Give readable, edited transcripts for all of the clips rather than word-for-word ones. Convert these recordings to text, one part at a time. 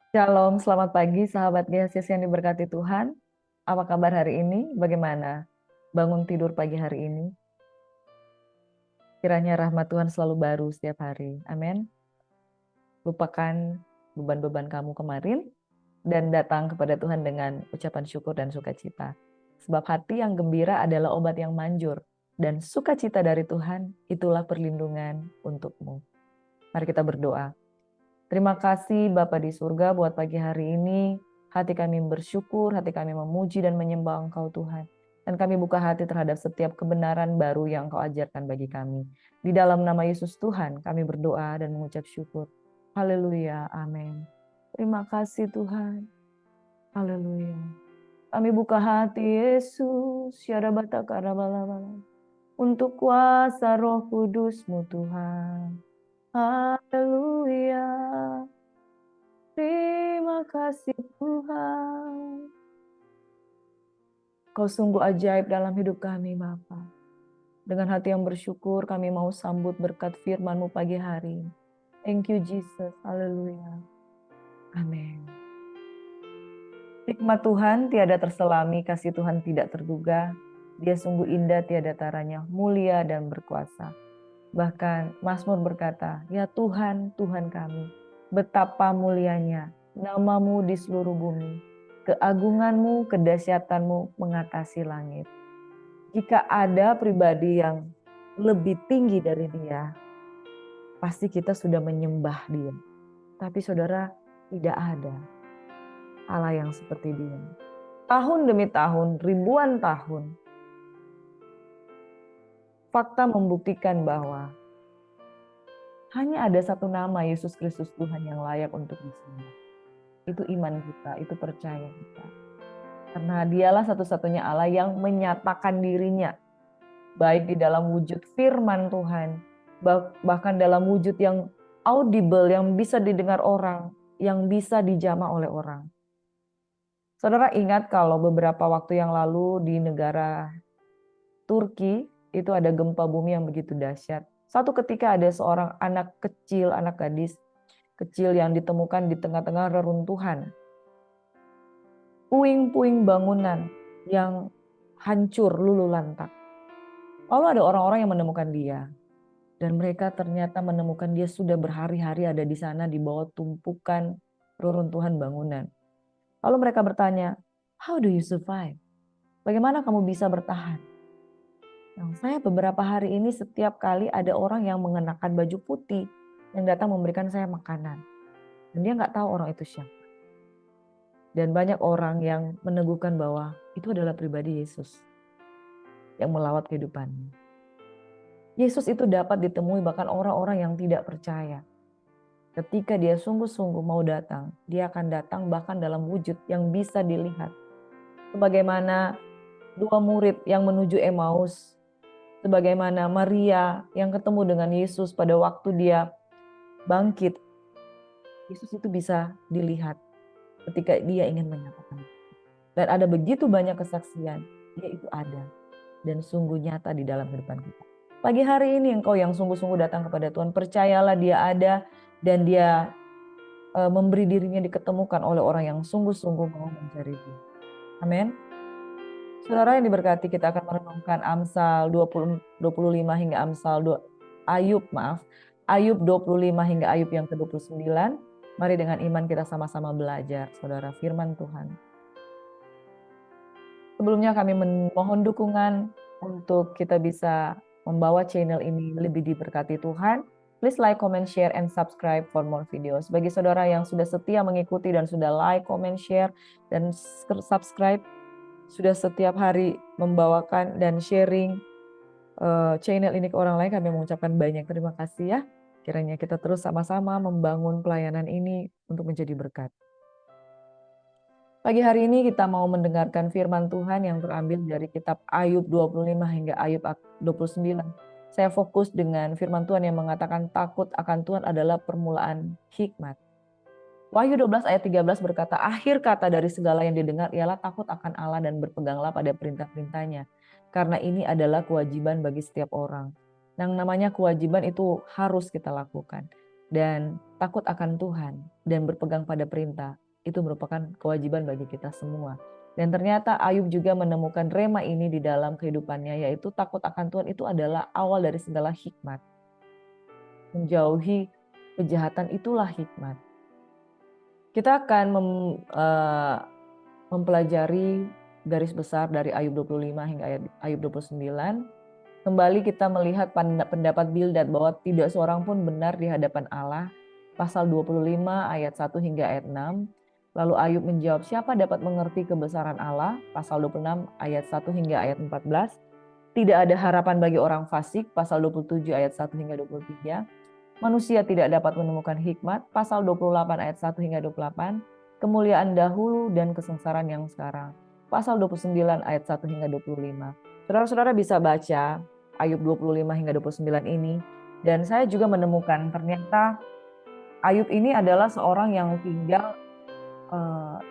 Shalom, selamat pagi sahabat GHSIS yang diberkati Tuhan. Apa kabar hari ini? Bagaimana bangun tidur pagi hari ini? Kiranya rahmat Tuhan selalu baru setiap hari. Amin. Lupakan beban-beban kamu kemarin dan datang kepada Tuhan dengan ucapan syukur dan sukacita. Sebab hati yang gembira adalah obat yang manjur, dan sukacita dari Tuhan itulah perlindungan untukmu. Mari kita berdoa. Terima kasih Bapa di surga buat pagi hari ini. Hati kami bersyukur, hati kami memuji dan menyembah Engkau Tuhan. Dan kami buka hati terhadap setiap kebenaran baru yang Engkau ajarkan bagi kami. Di dalam nama Yesus Tuhan kami berdoa dan mengucap syukur. Haleluya, amin. Terima kasih Tuhan. Haleluya. Kami buka hati Yesus, untuk kuasa Roh Kudus-Mu Tuhan. Haleluya. Terima kasih Tuhan. Kau sungguh ajaib dalam hidup kami Bapa. Dengan hati yang bersyukur kami mau sambut berkat firman-Mu pagi hari. Thank you Jesus. Haleluya. Amin. Hikmat Tuhan tiada terselami, kasih Tuhan tidak terduga. Dia sungguh indah tiada taranya, mulia dan berkuasa. Bahkan Mazmur berkata, ya Tuhan, Tuhan kami, betapa mulianya nama-Mu di seluruh bumi. Keagungan-Mu, kedahsyatan-Mu mengatasi langit. Jika ada pribadi yang lebih tinggi dari Dia, pasti kita sudah menyembah Dia. Tapi saudara, tidak ada Allah yang seperti Dia. Tahun demi tahun, ribuan tahun, fakta membuktikan bahwa hanya ada satu nama Yesus Kristus Tuhan yang layak untuk disembah. Itu iman kita, itu percaya kita. Karena Dialah satu-satunya Allah yang menyatakan dirinya, baik di dalam wujud firman Tuhan, bahkan dalam wujud yang audible, yang bisa didengar orang, yang bisa dijamah oleh orang. Saudara ingat kalau beberapa waktu yang lalu di negara Turki, itu ada gempa bumi yang begitu dahsyat. Satu ketika ada seorang anak kecil, anak gadis kecil yang ditemukan di tengah-tengah reruntuhan. Puing-puing bangunan yang hancur lulu lantak. Lalu ada orang-orang yang menemukan dia. Dan mereka ternyata menemukan dia sudah berhari-hari ada di sana di bawah tumpukan reruntuhan bangunan. Lalu mereka bertanya, how do you survive? Bagaimana kamu bisa bertahan? Nah, saya beberapa hari ini setiap kali ada orang yang mengenakan baju putih yang datang memberikan saya makanan. Dan dia nggak tahu orang itu siapa. Dan banyak orang yang meneguhkan bahwa itu adalah pribadi Yesus yang melawat kehidupannya. Yesus itu dapat ditemui bahkan orang-orang yang tidak percaya. Ketika dia sungguh-sungguh mau datang, dia akan datang bahkan dalam wujud yang bisa dilihat. Sebagaimana dua murid yang menuju Emmaus, sebagaimana Maria yang ketemu dengan Yesus pada waktu dia bangkit. Yesus itu bisa dilihat ketika dia ingin menyatakan. Dan ada begitu banyak kesaksian, dia itu ada dan sungguh nyata di dalam kehidupan kita. Pagi hari ini engkau yang sungguh-sungguh datang kepada Tuhan, percayalah dia ada dan dia memberi dirinya diketemukan oleh orang yang sungguh-sungguh mau mencari dia. Amin. Saudara yang diberkati, kita akan merenungkan Amsal 25 hingga Ayub 25 hingga Ayub yang ke-29. Mari dengan iman kita sama-sama belajar, saudara, firman Tuhan. Sebelumnya kami memohon dukungan untuk kita bisa membawa channel ini lebih diberkati Tuhan. Please like, comment, share, and subscribe for more videos. Bagi saudara yang sudah setia mengikuti dan sudah like, comment, share, dan subscribe, sudah setiap hari membawakan dan sharing channel ini ke orang lain, kami mengucapkan banyak terima kasih ya. Kiranya kita terus sama-sama membangun pelayanan ini untuk menjadi berkat. Pagi hari ini kita mau mendengarkan firman Tuhan yang terambil dari kitab Ayub 25 hingga Ayub 29. Saya fokus dengan firman Tuhan yang mengatakan takut akan Tuhan adalah permulaan hikmat. Wahyu 12 ayat 13 berkata, akhir kata dari segala yang didengar ialah takut akan Allah dan berpeganglah pada perintah-perintahnya. Karena ini adalah kewajiban bagi setiap orang. Yang namanya kewajiban itu harus kita lakukan. dan takut akan Tuhan dan berpegang pada perintah itu merupakan kewajiban bagi kita semua. Dan ternyata Ayub juga menemukan rema ini di dalam kehidupannya, yaitu takut akan Tuhan itu adalah awal dari segala hikmat. Menjauhi kejahatan itulah hikmat. Kita akan mempelajari garis besar dari Ayub 25 hingga Ayub 29. Kembali kita melihat pendapat Bildad bahwa tidak seorang pun benar di hadapan Allah. Pasal 25 ayat 1 hingga ayat 6. Lalu Ayub menjawab, siapa dapat mengerti kebesaran Allah? Pasal 26 ayat 1 hingga ayat 14. Tidak ada harapan bagi orang fasik. Pasal 27 ayat 1 hingga 23. Manusia tidak dapat menemukan hikmat. Pasal 28 ayat 1 hingga 28. Kemuliaan dahulu dan kesengsaraan yang sekarang. Pasal 29 ayat 1 hingga 25. Saudara-saudara bisa baca Ayub 25 hingga 29 ini. Dan saya juga menemukan ternyata Ayub ini adalah seorang yang tinggal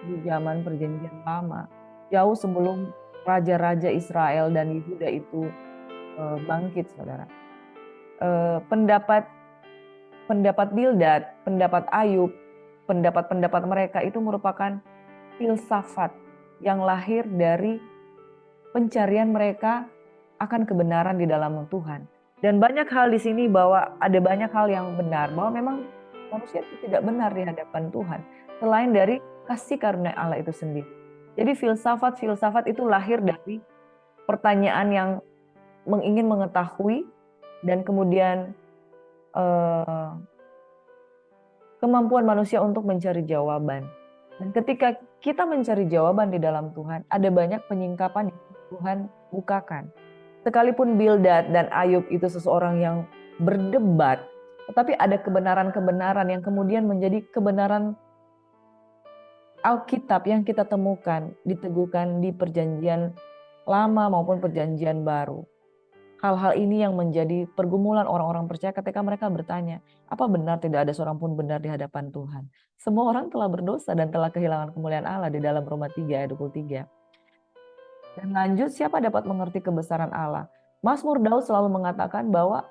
di zaman perjanjian lama. Jauh sebelum raja-raja Israel dan Yehuda itu bangkit, saudara. Pendapat Bildad, pendapat Ayub, pendapat-pendapat mereka itu merupakan filsafat yang lahir dari pencarian mereka akan kebenaran di dalam Tuhan. Dan banyak hal di sini bahwa ada banyak hal yang benar, bahwa memang manusia itu tidak benar di hadapan Tuhan, selain dari kasih karunia Allah itu sendiri. Jadi filsafat itu lahir dari pertanyaan yang ingin mengetahui dan kemudian kemampuan manusia untuk mencari jawaban. Dan ketika kita mencari jawaban di dalam Tuhan, ada banyak penyingkapan yang Tuhan bukakan. Sekalipun Bildad dan Ayub itu seseorang yang berdebat, tetapi ada kebenaran-kebenaran yang kemudian menjadi kebenaran Alkitab yang kita temukan, diteguhkan di perjanjian lama maupun perjanjian baru. Hal-hal ini yang menjadi pergumulan orang-orang percaya ketika mereka bertanya, apa benar tidak ada seorang pun benar di hadapan Tuhan? Semua orang telah berdosa dan telah kehilangan kemuliaan Allah di dalam Roma 3 ayat 23. Dan lanjut, siapa dapat mengerti kebesaran Allah? Mazmur Daud selalu mengatakan bahwa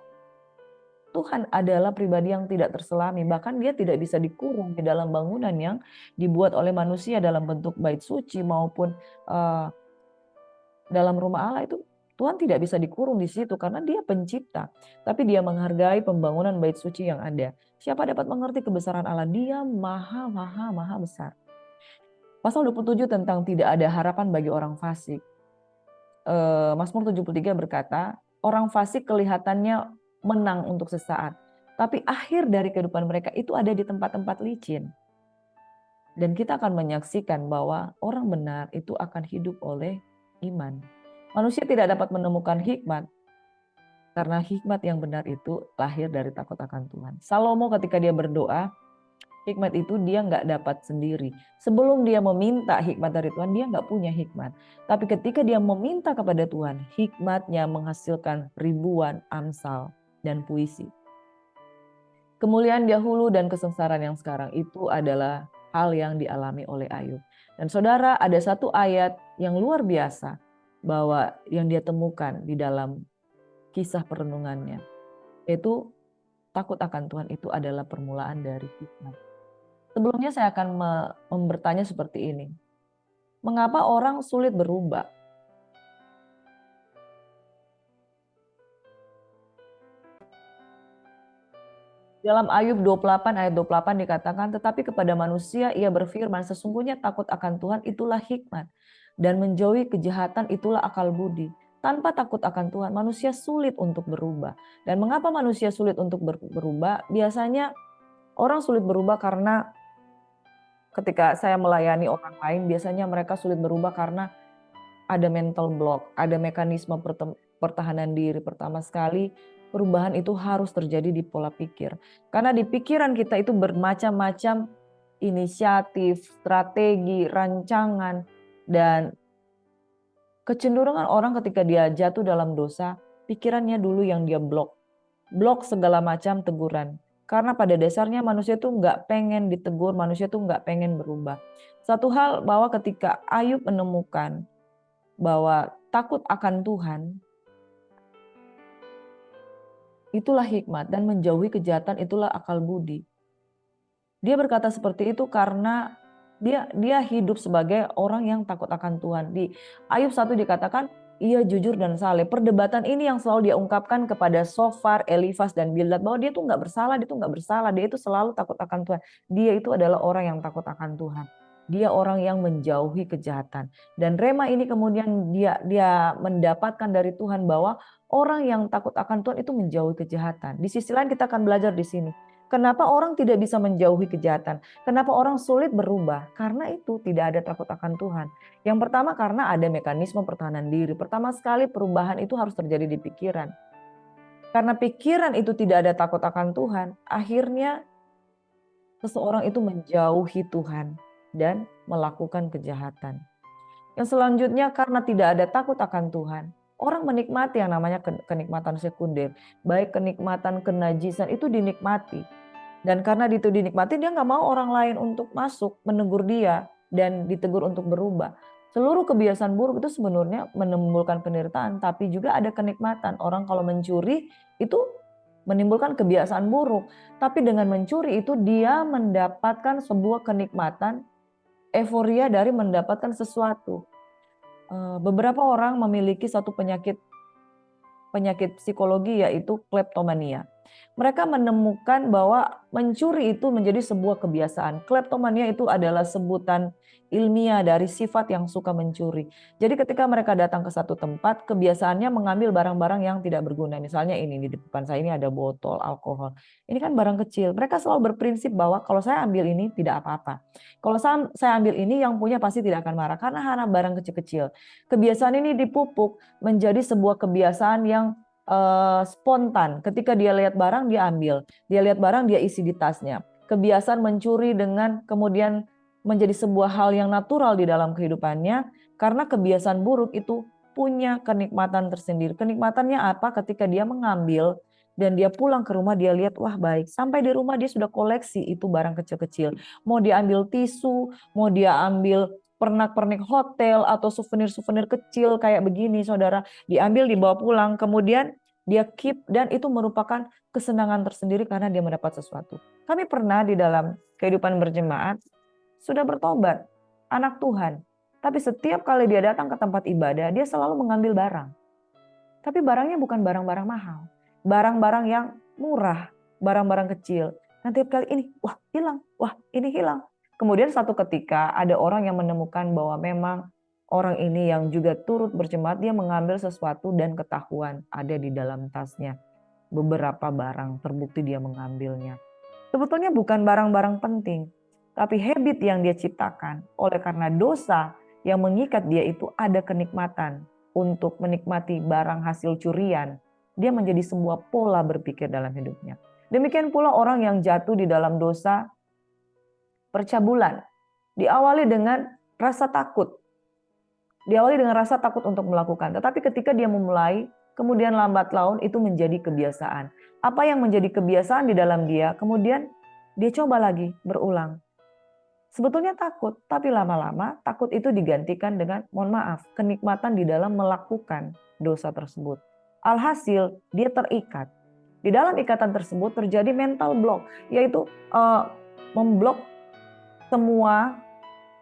Tuhan adalah pribadi yang tidak terselami. Bahkan dia tidak bisa dikurung di dalam bangunan yang dibuat oleh manusia dalam bentuk bait suci maupun dalam rumah Allah itu. Tuhan tidak bisa dikurung di situ karena dia pencipta. Tapi dia menghargai pembangunan bait suci yang ada. Siapa dapat mengerti kebesaran Allah? Dia maha besar. Pasal 27 tentang tidak ada harapan bagi orang fasik. Mazmur 73 berkata, orang fasik kelihatannya menang untuk sesaat. Tapi akhir dari kehidupan mereka itu ada di tempat-tempat licin. Dan kita akan menyaksikan bahwa orang benar itu akan hidup oleh iman. Manusia tidak dapat menemukan hikmat karena hikmat yang benar itu lahir dari takut akan Tuhan. Salomo ketika dia berdoa, hikmat itu dia nggak dapat sendiri. Sebelum dia meminta hikmat dari Tuhan, dia nggak punya hikmat. Tapi ketika dia meminta kepada Tuhan, hikmatnya menghasilkan ribuan amsal dan puisi. Kemuliaan dahulu dan kesengsaraan yang sekarang itu adalah hal yang dialami oleh Ayub. Dan saudara, ada satu ayat yang luar biasa bahwa yang dia temukan di dalam kisah perenungannya, yaitu takut akan Tuhan itu adalah permulaan dari hikmat. Sebelumnya saya akan bertanya seperti ini. Mengapa orang sulit berubah? Dalam Ayub 28 ayat 28 dikatakan, tetapi kepada manusia ia berfirman, sesungguhnya takut akan Tuhan itulah hikmat, dan menjauhi kejahatan itulah akal budi. Tanpa takut akan Tuhan, manusia sulit untuk berubah. Dan mengapa manusia sulit untuk berubah? Biasanya orang sulit berubah karena ketika saya melayani orang lain, biasanya mereka sulit berubah karena ada mental block, ada mekanisme pertahanan diri. Pertama sekali, perubahan itu harus terjadi di pola pikir. Karena di pikiran kita itu bermacam-macam inisiatif, strategi, rancangan, dan kecenderungan orang ketika dia jatuh dalam dosa, pikirannya dulu yang dia blok segala macam teguran. Karena pada dasarnya manusia itu nggak pengen ditegur, manusia itu nggak pengen berubah. Satu hal bahwa ketika Ayub menemukan bahwa takut akan Tuhan itulah hikmat, dan menjauhi kejahatan itulah akal budi. Dia berkata seperti itu karena dia hidup sebagai orang yang takut akan Tuhan. Di Ayub 1 dikatakan, ia jujur dan saleh. Perdebatan ini yang selalu dia ungkapkan kepada Sofar, Elifas, dan Bildad, bahwa dia tuh nggak bersalah, dia tuh nggak bersalah, dia itu selalu takut akan Tuhan. Dia itu adalah orang yang takut akan Tuhan. Dia orang yang menjauhi kejahatan. Dan rema ini kemudian dia mendapatkan dari Tuhan bahwa orang yang takut akan Tuhan itu menjauhi kejahatan. Di sisi lain kita akan belajar di sini. Kenapa orang tidak bisa menjauhi kejahatan? Kenapa orang sulit berubah? Karena itu tidak ada takut akan Tuhan. Yang pertama karena ada mekanisme pertahanan diri. Pertama sekali perubahan itu harus terjadi di pikiran. Karena pikiran itu tidak ada takut akan Tuhan, akhirnya seseorang itu menjauhi Tuhan dan melakukan kejahatan. Yang selanjutnya karena tidak ada takut akan Tuhan, orang menikmati yang namanya kenikmatan sekunder. Baik kenikmatan kenajisan itu dinikmati. Dan karena itu dinikmati, dia nggak mau orang lain untuk masuk, menegur dia, dan ditegur untuk berubah. Seluruh kebiasaan buruk itu sebenarnya menimbulkan penderitaan, tapi juga ada kenikmatan. Orang kalau mencuri itu menimbulkan kebiasaan buruk. Tapi dengan mencuri itu dia mendapatkan sebuah kenikmatan, euforia dari mendapatkan sesuatu. Beberapa orang memiliki satu penyakit psikologi, yaitu kleptomania. Mereka menemukan bahwa mencuri itu menjadi sebuah kebiasaan. Kleptomania itu adalah sebutan ilmiah dari sifat yang suka mencuri. Jadi ketika mereka datang ke satu tempat, kebiasaannya mengambil barang-barang yang tidak berguna. Misalnya ini di depan saya ini ada botol alkohol. Ini kan barang kecil. Mereka selalu berprinsip bahwa kalau saya ambil ini tidak apa-apa. Kalau saya ambil ini, yang punya pasti tidak akan marah karena barang kecil-kecil. Kebiasaan ini dipupuk menjadi sebuah kebiasaan yang spontan. Ketika dia lihat barang, dia ambil. Dia lihat barang, dia isi di tasnya. Kebiasaan mencuri dengan kemudian menjadi sebuah hal yang natural di dalam kehidupannya, karena kebiasaan buruk itu punya kenikmatan tersendiri. Kenikmatannya apa? Ketika dia mengambil dan dia pulang ke rumah, dia lihat, wah baik. Sampai di rumah dia sudah koleksi itu barang kecil-kecil. Mau dia ambil tisu, mau dia ambil pernak-pernik hotel atau souvenir-souvenir kecil kayak begini, saudara, diambil dibawa pulang, kemudian dia keep, dan itu merupakan kesenangan tersendiri karena dia mendapat sesuatu. Kami pernah di dalam kehidupan berjemaat sudah bertobat, anak Tuhan, tapi setiap kali dia datang ke tempat ibadah, dia selalu mengambil barang. Tapi barangnya bukan barang-barang mahal, barang-barang yang murah, barang-barang kecil. Nanti tiap kali ini, wah hilang, wah ini hilang. Kemudian satu ketika ada orang yang menemukan bahwa memang orang ini yang juga turut berjemaat, dia mengambil sesuatu dan ketahuan ada di dalam tasnya. Beberapa barang terbukti dia mengambilnya. Sebetulnya bukan barang-barang penting, tapi habit yang dia ciptakan. Oleh karena dosa yang mengikat dia itu ada kenikmatan untuk menikmati barang hasil curian. Dia menjadi sebuah pola berpikir dalam hidupnya. Demikian pula orang yang jatuh di dalam dosa percabulan. Diawali dengan rasa takut. Diawali dengan rasa takut untuk melakukan. Tetapi ketika dia memulai, kemudian lambat laun itu menjadi kebiasaan. Apa yang menjadi kebiasaan di dalam dia, kemudian dia coba lagi berulang. Sebetulnya takut, tapi lama-lama takut itu digantikan dengan, mohon maaf, kenikmatan di dalam melakukan dosa tersebut. Alhasil dia terikat. Di dalam ikatan tersebut terjadi mental block, yaitu memblok semua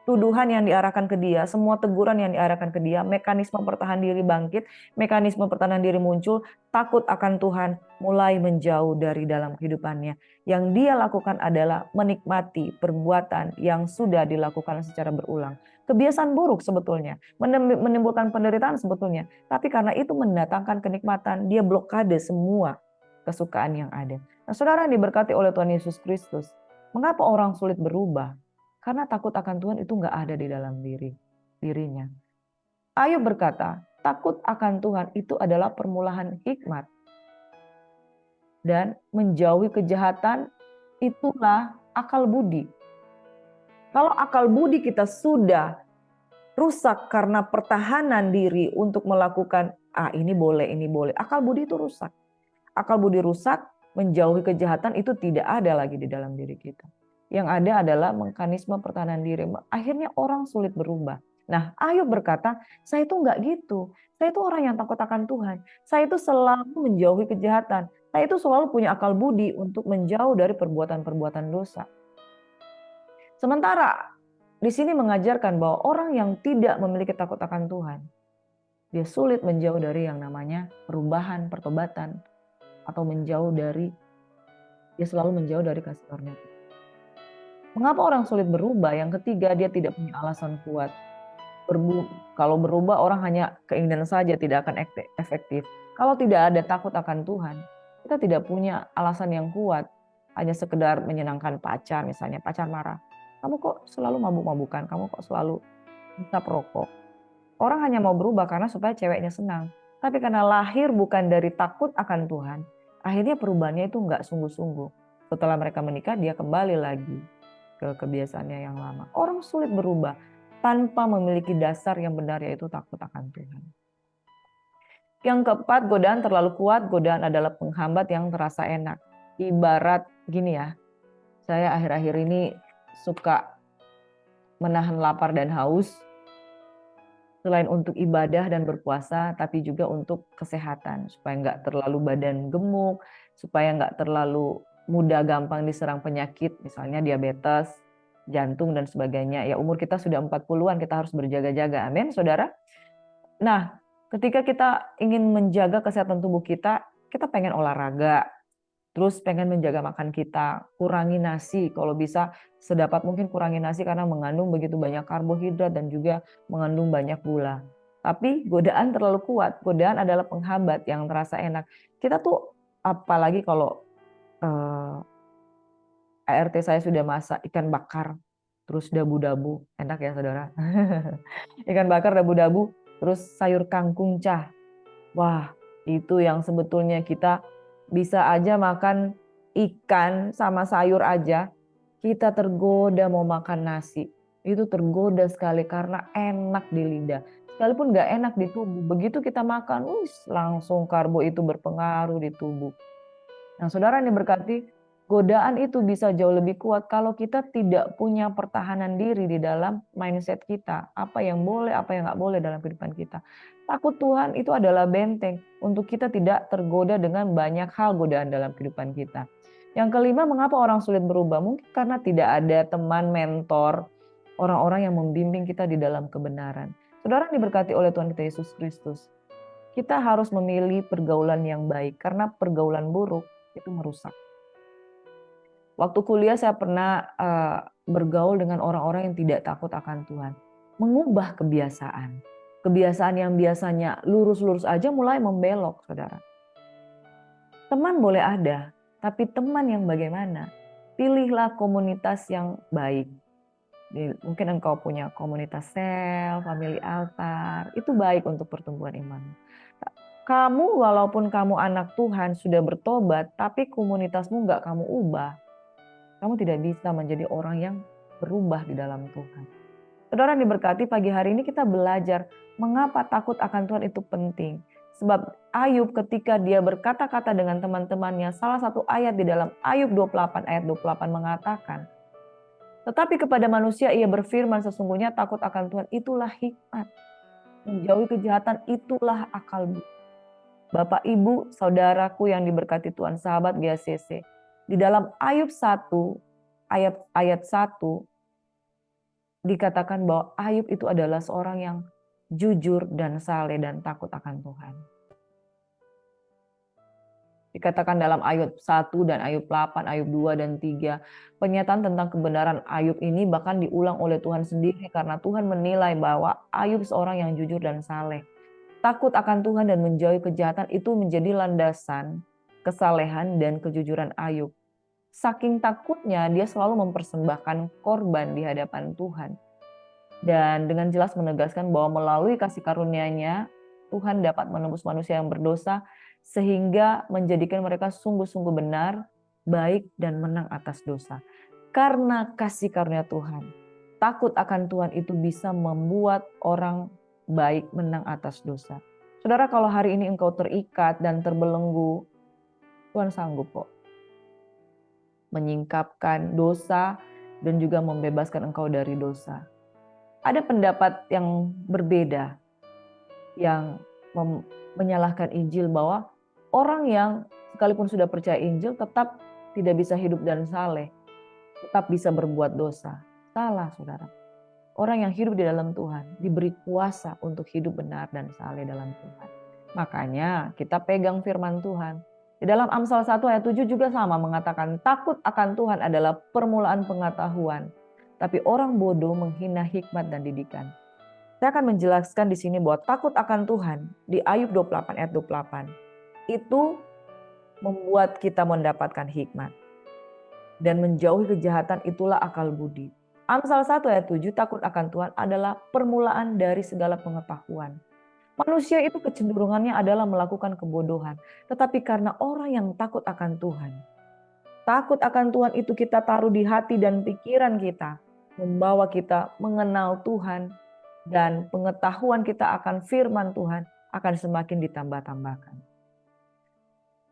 tuduhan yang diarahkan ke dia, semua teguran yang diarahkan ke dia, mekanisme pertahanan diri bangkit, mekanisme pertahanan diri muncul, takut akan Tuhan mulai menjauh dari dalam kehidupannya. Yang dia lakukan adalah menikmati perbuatan yang sudah dilakukan secara berulang. Kebiasaan buruk sebetulnya, menimbulkan penderitaan sebetulnya, tapi karena itu mendatangkan kenikmatan, dia blokade semua kesukaan yang ada. Nah, saudara yang diberkati oleh Tuhan Yesus Kristus, mengapa orang sulit berubah? Karena takut akan Tuhan itu nggak ada di dalam dirinya. Ayub berkata, takut akan Tuhan itu adalah permulaan hikmat. Dan menjauhi kejahatan itulah akal budi. Kalau akal budi kita sudah rusak karena pertahanan diri untuk melakukan, ini boleh, ini boleh. Akal budi itu rusak. Akal budi rusak, menjauhi kejahatan itu tidak ada lagi di dalam diri kita. Yang ada adalah mekanisme pertahanan diri. Akhirnya orang sulit berubah. Nah, Ayub berkata, saya itu enggak gitu. Saya itu orang yang takut akan Tuhan. Saya itu selalu menjauhi kejahatan. Kita itu selalu punya akal budi untuk menjauh dari perbuatan-perbuatan dosa. Sementara di sini mengajarkan bahwa orang yang tidak memiliki takut akan Tuhan, dia sulit menjauh dari yang namanya perubahan, pertobatan, atau dia selalu menjauh dari kasih karunia Tuhan. Mengapa orang sulit berubah? Yang ketiga, dia tidak punya alasan kuat. Kalau berubah orang hanya keinginan saja, tidak akan efektif. Kalau tidak ada takut akan Tuhan, kita tidak punya alasan yang kuat. Hanya sekedar menyenangkan pacar, misalnya pacar marah. Kamu kok selalu mabuk-mabukan, kamu kok selalu minta perokok. Orang hanya mau berubah karena supaya ceweknya senang. Tapi karena lahir bukan dari takut akan Tuhan, akhirnya perubahannya itu nggak sungguh-sungguh. Setelah mereka menikah, dia kembali lagi ke kebiasaannya yang lama. Orang sulit berubah tanpa memiliki dasar yang benar, yaitu takut akan Tuhan. Yang keempat, godaan terlalu kuat. Godaan adalah penghambat yang terasa enak. Ibarat gini ya, saya akhir-akhir ini suka menahan lapar dan haus, selain untuk ibadah dan berpuasa, tapi juga untuk kesehatan, supaya nggak terlalu badan gemuk, supaya nggak terlalu mudah gampang diserang penyakit, misalnya diabetes, jantung, dan sebagainya. Ya umur kita sudah 40-an, kita harus berjaga-jaga. Amin, saudara. Nah, ketika kita ingin menjaga kesehatan tubuh kita pengen olahraga, terus pengen menjaga makan kita, kurangi nasi, kalau bisa sedapat mungkin kurangi nasi karena mengandung begitu banyak karbohidrat dan juga mengandung banyak gula. Tapi godaan terlalu kuat, godaan adalah penghambat yang terasa enak. Kita tuh apalagi kalau ART saya sudah masak ikan bakar, terus dabu-dabu, enak ya saudara. Ikan bakar dabu-dabu, terus sayur kangkung cah. Wah, itu yang sebetulnya kita bisa aja makan ikan sama sayur aja, kita tergoda mau makan nasi. Itu tergoda sekali karena enak di lidah. Sekalipun nggak enak di tubuh, begitu kita makan, langsung karbo itu berpengaruh di tubuh. Nah, saudara yang diberkati, godaan itu bisa jauh lebih kuat kalau kita tidak punya pertahanan diri di dalam mindset kita. Apa yang boleh, apa yang nggak boleh dalam kehidupan kita. Takut Tuhan itu adalah benteng untuk kita tidak tergoda dengan banyak hal godaan dalam kehidupan kita. Yang kelima, mengapa orang sulit berubah? Mungkin karena tidak ada teman, mentor, orang-orang yang membimbing kita di dalam kebenaran. Saudara yang diberkati oleh Tuhan kita Yesus Kristus, kita harus memilih pergaulan yang baik karena pergaulan buruk itu merusak. Waktu kuliah saya pernah bergaul dengan orang-orang yang tidak takut akan Tuhan. Mengubah kebiasaan. Kebiasaan yang biasanya lurus-lurus aja mulai membelok, saudara. Teman boleh ada, tapi teman yang bagaimana? Pilihlah komunitas yang baik. Mungkin engkau punya komunitas sel, family altar, itu baik untuk pertumbuhan iman. Kamu walaupun kamu anak Tuhan sudah bertobat, tapi komunitasmu nggak kamu ubah, kamu tidak bisa menjadi orang yang berubah di dalam Tuhan. Saudara yang diberkati, pagi hari ini kita belajar mengapa takut akan Tuhan itu penting. Sebab Ayub ketika dia berkata-kata dengan teman-temannya, salah satu ayat di dalam Ayub 28 ayat 28 mengatakan, tetapi kepada manusia ia berfirman, sesungguhnya takut akan Tuhan itulah hikmat. Menjauhi kejahatan itulah akal budi. Bapak, Ibu, saudaraku yang diberkati Tuhan, sahabat GACC. Di dalam Ayub 1, ayat 1, dikatakan bahwa Ayub itu adalah seorang yang jujur dan saleh dan takut akan Tuhan. Dikatakan dalam Ayub 1 dan Ayub 8, Ayub 2 dan 3. Pernyataan tentang kebenaran Ayub ini bahkan diulang oleh Tuhan sendiri karena Tuhan menilai bahwa Ayub seorang yang jujur dan saleh. Takut akan Tuhan dan menjauhi kejahatan itu menjadi landasan kesalehan dan kejujuran Ayub. Saking takutnya dia selalu mempersembahkan korban di hadapan Tuhan. Dan dengan jelas menegaskan bahwa melalui kasih karunia-Nya Tuhan dapat menembus manusia yang berdosa sehingga menjadikan mereka sungguh-sungguh benar, baik, dan menang atas dosa. Karena kasih karunia Tuhan, takut akan Tuhan itu bisa membuat orang baik menang atas dosa. Saudara, kalau hari ini engkau terikat dan terbelenggu, Tuhan sanggup kok menyingkapkan dosa dan juga membebaskan engkau dari dosa. Ada pendapat yang berbeda yang menyalahkan Injil bahwa orang yang sekalipun sudah percaya Injil tetap tidak bisa hidup dan saleh, tetap bisa berbuat dosa. Salah, saudara. Orang yang hidup di dalam Tuhan diberi kuasa untuk hidup benar dan saleh dalam Tuhan. Makanya kita pegang firman Tuhan. Di dalam Amsal 1 ayat 7 juga sama mengatakan, takut akan Tuhan adalah permulaan pengetahuan, tapi orang bodoh menghina hikmat dan didikan. Saya akan menjelaskan di sini bahwa takut akan Tuhan di Ayub 28 ayat 28 itu membuat kita mendapatkan hikmat. Dan menjauhi kejahatan itulah akal budi. Amsal 1 ayat 7, takut akan Tuhan adalah permulaan dari segala pengetahuan. Manusia itu kecenderungannya adalah melakukan kebodohan. Tetapi karena orang yang takut akan Tuhan. Takut akan Tuhan itu kita taruh di hati dan pikiran kita. Membawa kita mengenal Tuhan. Dan pengetahuan kita akan firman Tuhan akan semakin ditambah-tambahkan.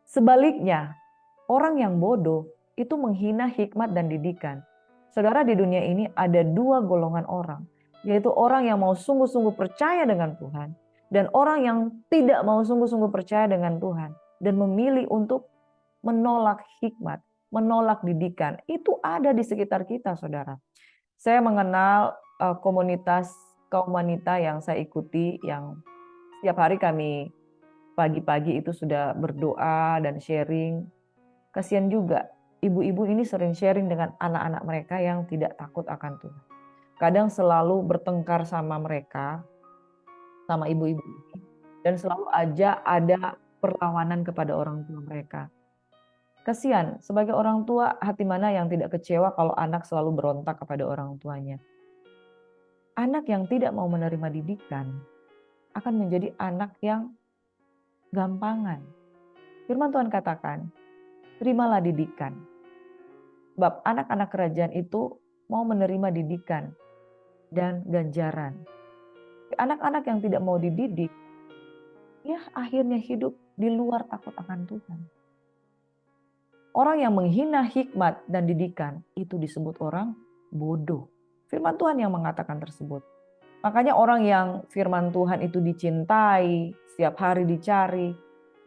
Sebaliknya, orang yang bodoh itu menghina hikmat dan didikan. Saudara, di dunia ini ada dua golongan orang, yaitu orang yang mau sungguh-sungguh percaya dengan Tuhan dan orang yang tidak mau sungguh-sungguh percaya dengan Tuhan dan memilih untuk menolak hikmat, menolak didikan. Itu ada di sekitar kita, saudara. Saya mengenal komunitas kaum wanita yang saya ikuti, yang setiap hari kami pagi-pagi itu sudah berdoa dan sharing. Kasihan juga, ibu-ibu ini sering sharing dengan anak-anak mereka yang tidak takut akan Tuhan. Kadang selalu bertengkar sama mereka, sama ibu-ibu ini. Dan selalu aja ada perlawanan kepada orang tua mereka. Kasihan, sebagai orang tua, hati mana yang tidak kecewa kalau anak selalu berontak kepada orang tuanya. Anak yang tidak mau menerima didikan akan menjadi anak yang gampangan. Firman Tuhan katakan, terimalah didikan. Sebab anak-anak kerajaan itu mau menerima didikan dan ganjaran. Anak-anak yang tidak mau dididik, ya akhirnya hidup di luar takut akan Tuhan. Orang yang menghina hikmat dan didikan itu disebut orang bodoh. Firman Tuhan yang mengatakan tersebut. Makanya orang yang firman Tuhan itu dicintai, setiap hari dicari.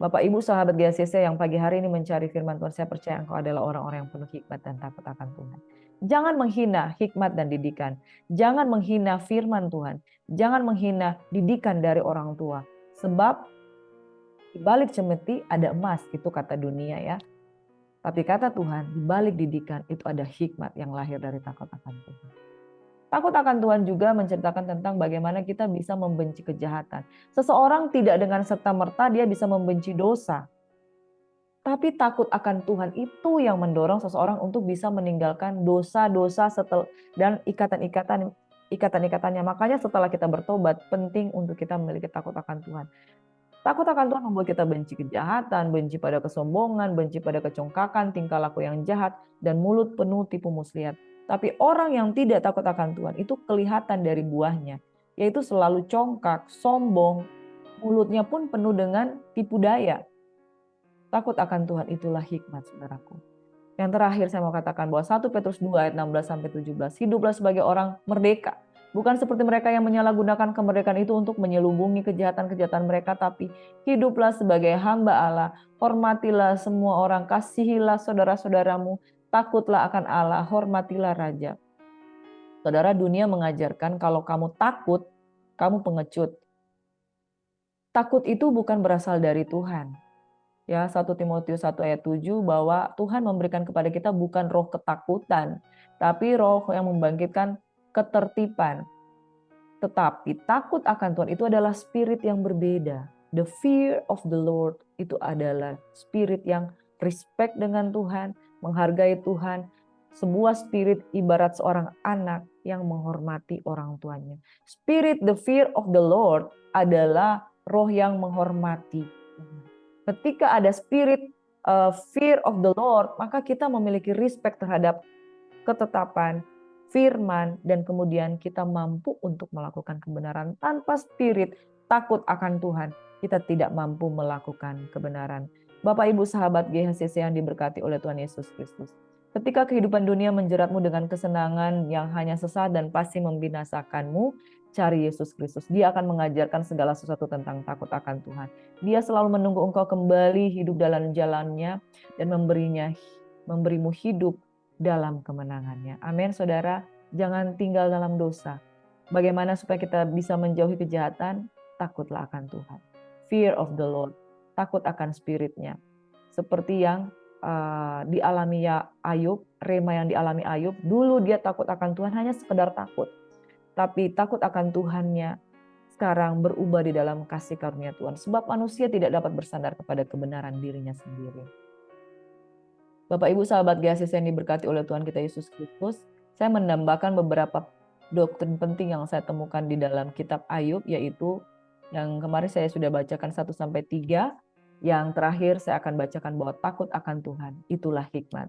Bapak Ibu sahabat GCC yang pagi hari ini mencari firman Tuhan, saya percaya engkau adalah orang-orang yang penuh hikmat dan takut akan Tuhan. Jangan menghina hikmat dan didikan. Jangan menghina firman Tuhan. Jangan menghina didikan dari orang tua. Sebab di balik cemeti ada emas, itu kata dunia ya. Tapi kata Tuhan, di balik didikan itu ada hikmat yang lahir dari takut akan Tuhan. Takut akan Tuhan juga menceritakan tentang bagaimana kita bisa membenci kejahatan. Seseorang tidak dengan serta-merta dia bisa membenci dosa. Tapi takut akan Tuhan itu yang mendorong seseorang untuk bisa meninggalkan dosa-dosa dan ikatan-ikatannya. Makanya setelah kita bertobat, penting untuk kita memiliki takut akan Tuhan. Takut akan Tuhan membuat kita benci kejahatan, benci pada kesombongan, benci pada kecongkakan, tingkah laku yang jahat, dan mulut penuh tipu muslihat. Tapi orang yang tidak takut akan Tuhan itu kelihatan dari buahnya, yaitu selalu congkak, sombong, mulutnya pun penuh dengan tipu daya. Takut akan Tuhan itulah hikmat, saudaraku. Yang terakhir saya mau katakan bahwa 1 Petrus 2 ayat 16-17, hiduplah sebagai orang merdeka. Bukan seperti mereka yang menyalahgunakan kemerdekaan itu untuk menyelubungi kejahatan-kejahatan mereka, tapi hiduplah sebagai hamba Allah. Hormatilah semua orang, kasihilah saudara-saudaramu, takutlah akan Allah, hormatilah raja. Saudara, dunia mengajarkan kalau kamu takut, kamu pengecut. Takut itu bukan berasal dari Tuhan. Ya, 1 Timotius 1 ayat 7 bahwa Tuhan memberikan kepada kita bukan roh ketakutan, tapi roh yang membangkitkan ketertiban. Tetapi takut akan Tuhan itu adalah spirit yang berbeda. The fear of the Lord itu adalah spirit yang respect dengan Tuhan, menghargai Tuhan. Sebuah spirit ibarat seorang anak yang menghormati orang tuanya. Spirit the fear of the Lord adalah roh yang menghormati. Ketika ada spirit fear of the Lord, maka kita memiliki respect terhadap ketetapan, firman, dan kemudian kita mampu untuk melakukan kebenaran. Tanpa spirit takut akan Tuhan, kita tidak mampu melakukan kebenaran. Bapak Ibu sahabat GHCC yang diberkati oleh Tuhan Yesus Kristus. Ketika kehidupan dunia menjeratmu dengan kesenangan yang hanya sesaat dan pasti membinasakanmu, cari Yesus Kristus. Dia akan mengajarkan segala sesuatu tentang takut akan Tuhan. Dia selalu menunggu engkau kembali hidup dalam jalannya dan memberimu hidup dalam kemenangannya. Amin, saudara. Jangan tinggal dalam dosa. Bagaimana supaya kita bisa menjauhi kejahatan? Takutlah akan Tuhan. Fear of the Lord. Takut akan spiritnya. Seperti yang dialami Ayub, rema yang dialami Ayub, dulu dia takut akan Tuhan hanya sekedar takut. Tapi takut akan Tuhannya sekarang berubah di dalam kasih karunia Tuhan. Sebab manusia tidak dapat bersandar kepada kebenaran dirinya sendiri. Bapak Ibu sahabat GASIS yang diberkati oleh Tuhan kita Yesus Kristus, saya menambahkan beberapa doktrin penting yang saya temukan di dalam kitab Ayub, yaitu yang kemarin saya sudah bacakan 1-3. Yang terakhir saya akan bacakan bahwa takut akan Tuhan, itulah hikmat.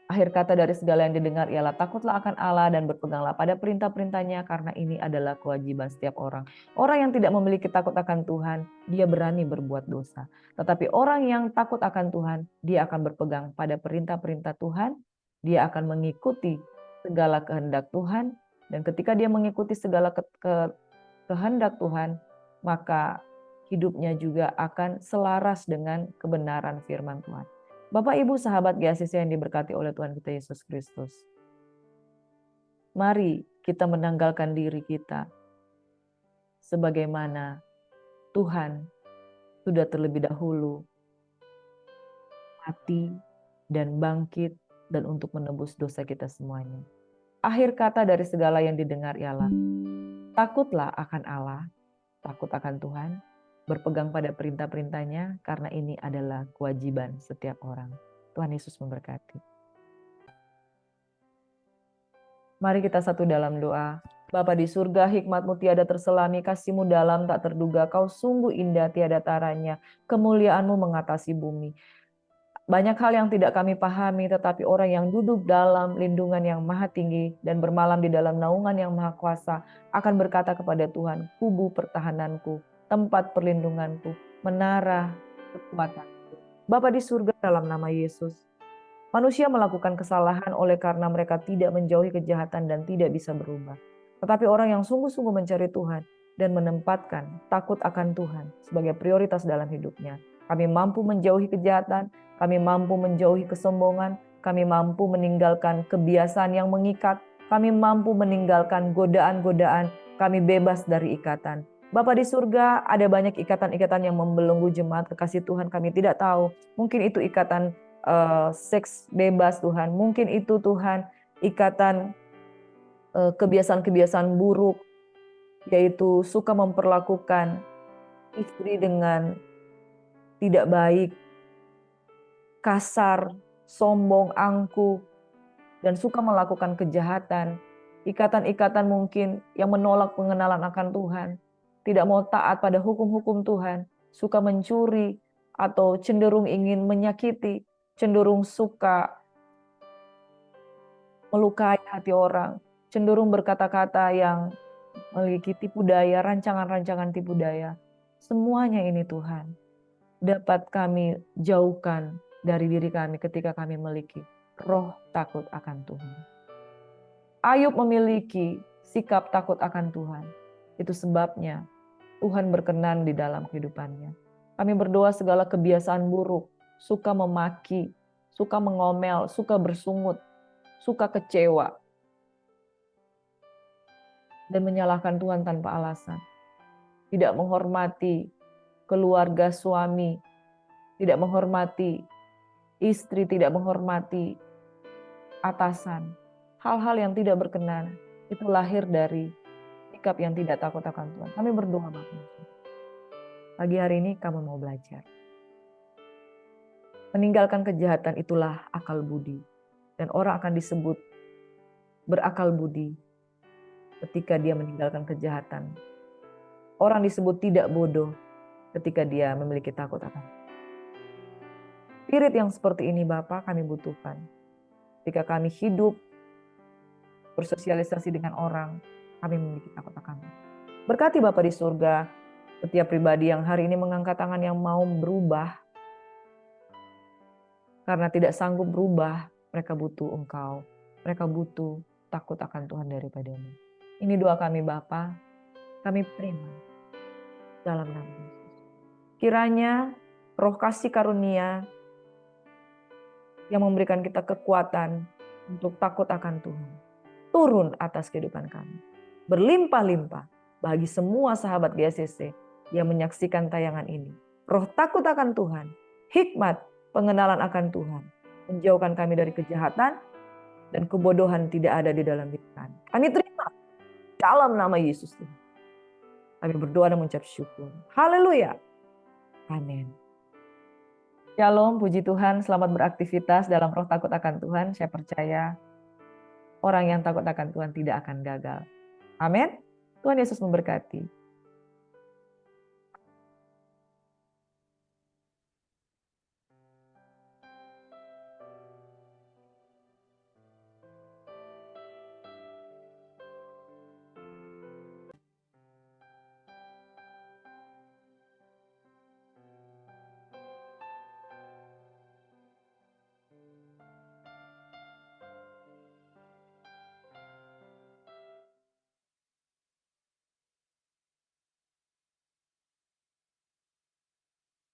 Akhir kata dari segala yang didengar ialah takutlah akan Allah dan berpeganglah pada perintah-perintahnya, karena ini adalah kewajiban setiap orang. Orang yang tidak memiliki takut akan Tuhan, dia berani berbuat dosa. Tetapi orang yang takut akan Tuhan, dia akan berpegang pada perintah-perintah Tuhan, dia akan mengikuti segala kehendak Tuhan, dan ketika dia mengikuti segala kehendak Tuhan, maka hidupnya juga akan selaras dengan kebenaran firman Tuhan. Bapak Ibu sahabat GASIS yang diberkati oleh Tuhan kita Yesus Kristus. Mari kita menanggalkan diri kita sebagaimana Tuhan sudah terlebih dahulu mati dan bangkit dan untuk menebus dosa kita semuanya. Akhir kata dari segala yang didengar ialah takutlah akan Allah, takut akan Tuhan, berpegang pada perintah-perintahnya, karena ini adalah kewajiban setiap orang. Tuhan Yesus memberkati. Mari kita satu dalam doa. Bapa di surga, hikmat-Mu tiada terselami, kasih-Mu dalam tak terduga, Kau sungguh indah tiada taranya, kemuliaan-Mu mengatasi bumi. Banyak hal yang tidak kami pahami, tetapi orang yang duduk dalam lindungan yang maha tinggi dan bermalam di dalam naungan yang maha kuasa akan berkata kepada Tuhan, kubu pertahananku, tempat perlindunganku, menara kekuatan. Bapa di surga, dalam nama Yesus, manusia melakukan kesalahan oleh karena mereka tidak menjauhi kejahatan dan tidak bisa berubah. Tetapi orang yang sungguh-sungguh mencari Tuhan dan menempatkan takut akan Tuhan sebagai prioritas dalam hidupnya, kami mampu menjauhi kejahatan, kami mampu menjauhi kesombongan, kami mampu meninggalkan kebiasaan yang mengikat, kami mampu meninggalkan godaan-godaan, kami bebas dari ikatan. Bapa di surga, ada banyak ikatan-ikatan yang membelenggu jemaat kekasih Tuhan, kami tidak tahu. Mungkin itu ikatan seks bebas Tuhan, mungkin itu Tuhan ikatan kebiasaan-kebiasaan buruk, yaitu suka memperlakukan istri dengan tidak baik, kasar, sombong, angkuh, dan suka melakukan kejahatan. Ikatan-ikatan mungkin yang menolak pengenalan akan Tuhan, tidak mau taat pada hukum-hukum Tuhan, suka mencuri atau cenderung ingin menyakiti, cenderung suka melukai hati orang, cenderung berkata-kata yang memiliki tipu daya, rancangan-rancangan tipu daya. Semuanya ini Tuhan dapat kami jauhkan dari diri kami ketika kami memiliki roh takut akan Tuhan. Ayub memiliki sikap takut akan Tuhan. Itu sebabnya Tuhan berkenan di dalam kehidupannya. Kami berdoa segala kebiasaan buruk, suka memaki, suka mengomel, suka bersungut, suka kecewa, dan menyalahkan Tuhan tanpa alasan. Tidak menghormati keluarga suami, tidak menghormati istri, tidak menghormati atasan. Hal-hal yang tidak berkenan itu lahir dari sikap yang tidak takut akan Tuhan. Kami berdoa Bapak. Pagi hari ini kamu mau belajar. Meninggalkan kejahatan itulah akal budi. Dan orang akan disebut berakal budi ketika dia meninggalkan kejahatan. Orang disebut tidak bodoh ketika dia memiliki takut akan Tuhan. Spirit yang seperti ini Bapak kami butuhkan. Ketika kami hidup, bersosialisasi dengan orang, kami memiliki takut akan Tuhan. Berkati Bapa di surga, setiap pribadi yang hari ini mengangkat tangan yang mau berubah, karena tidak sanggup berubah, Mereka butuh Engkau. Mereka butuh takut akan Tuhan daripada-Mu. Ini doa kami Bapa. Kami terima dalam nama Yesus. Kiranya roh kasih karunia yang memberikan kita kekuatan untuk takut akan Tuhan turun atas kehidupan kami. Berlimpah-limpah bagi semua sahabat GSCC yang menyaksikan tayangan ini. Roh takut akan Tuhan, hikmat, pengenalan akan Tuhan, menjauhkan kami dari kejahatan dan kebodohan tidak ada di dalam hidup kami. Kami terima dalam nama Yesus. Kami berdoa dan mengucap syukur. Haleluya. Amin. Shalom, puji Tuhan, selamat beraktivitas dalam roh takut akan Tuhan. Saya percaya orang yang takut akan Tuhan tidak akan gagal. Amin. Tuhan Yesus memberkati.